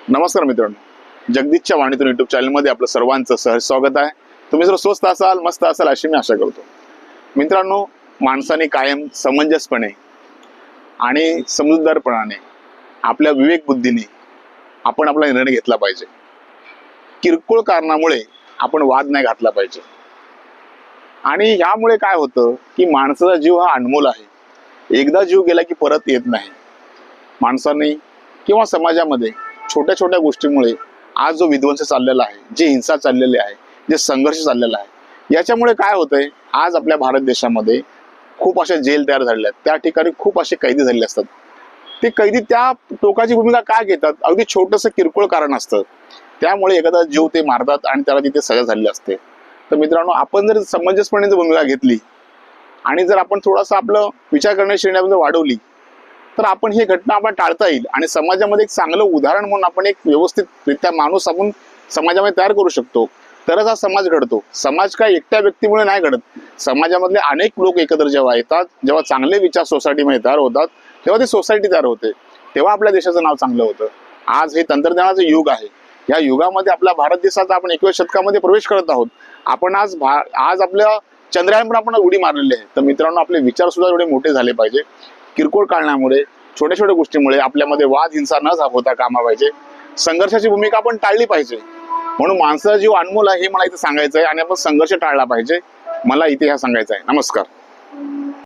नमस्कार मित्रांनो, जगदीशच्या वाणीतून युट्यूब चॅनलमध्ये आपलं सर्वांचं सहज स्वागत आहे। तुम्ही जर स्वस्त असाल, मस्त असाल अशी मी आशा करतो। मित्रांनो, माणसाने कायम समंजसपणे आणि समजूतदारपणाने आपल्या विवेक बुद्धीने आपण आपला निर्णय घेतला पाहिजे। किरकोळ कारणामुळे आपण वाद नाही घातला पाहिजे। आणि यामुळे काय होतं की माणसाचा जीव हा अनमोल आहे। एकदा जीव गेला की परत येत नाही। माणसाने किंवा समाजामध्ये छोट्या छोट्या गोष्टीमुळे आज जो विध्वंस चाललेला आहे, जे हिंसा चाललेली आहे, जे संघर्ष चाललेला आहे, याच्यामुळे काय होतंय, आज आपल्या भारत देशामध्ये खूप अशा जेल तयार झालेल्या आहेत। त्या ठिकाणी खूप असे कैदी झालेले असतात। ते कैदी त्या टोकाची भूमिका काय घेतात, अगदी छोटंसं किरकोळ कारण असतं, त्यामुळे एखादा जीव ते मारतात आणि त्याला तिथे सजा झालेली असते। तर मित्रांनो, आपण जर समंजसपणे भूमिका घेतली आणि जर आपण थोडासा आपलं विचार करण्याची श्रेणी वाढवली तर आपण ही घटना आपण टाळता येईल आणि समाजामध्ये एक चांगलं उदाहरण म्हणून आपण एक व्यवस्थितरित्या माणूस आपण समाजामध्ये तयार करू शकतो। तरच हा समाज घडतो। समाज काय एकट्या व्यक्तीमुळे नाही घडत। समाजामधले अनेक लोक एकत्र जेव्हा येतात, जेव्हा चांगले विचार सोसायटीमध्ये तयार होतात, तेव्हा ती सोसायटी तयार होते, तेव्हा आपल्या देशाचं नाव चांगलं होतं। आज हे तंत्रज्ञानाचं युग आहे। या युगामध्ये आपल्या भारत देशाचा आपण 21व्या शतकामध्ये प्रवेश करत आहोत। आपण आज आपल्या चंद्रयान पण आपण उडी मारलेली आहे। तर मित्रांनो, आपले विचार सुद्धा एवढे मोठे झाले पाहिजे। किरकोळ कारणामुळे, छोट्या छोट्या गोष्टीमुळे आपल्यामध्ये वाद हिंसा न होता कामा पाहिजे। संघर्षाची भूमिका आपण टाळली पाहिजे। म्हणून माणसाचा जीव अनमोल आहे हे मला इथे सांगायचं आहे आणि आपण संघर्ष टाळला पाहिजे। मला इथे ह्या सांगायचं आहे। नमस्कार।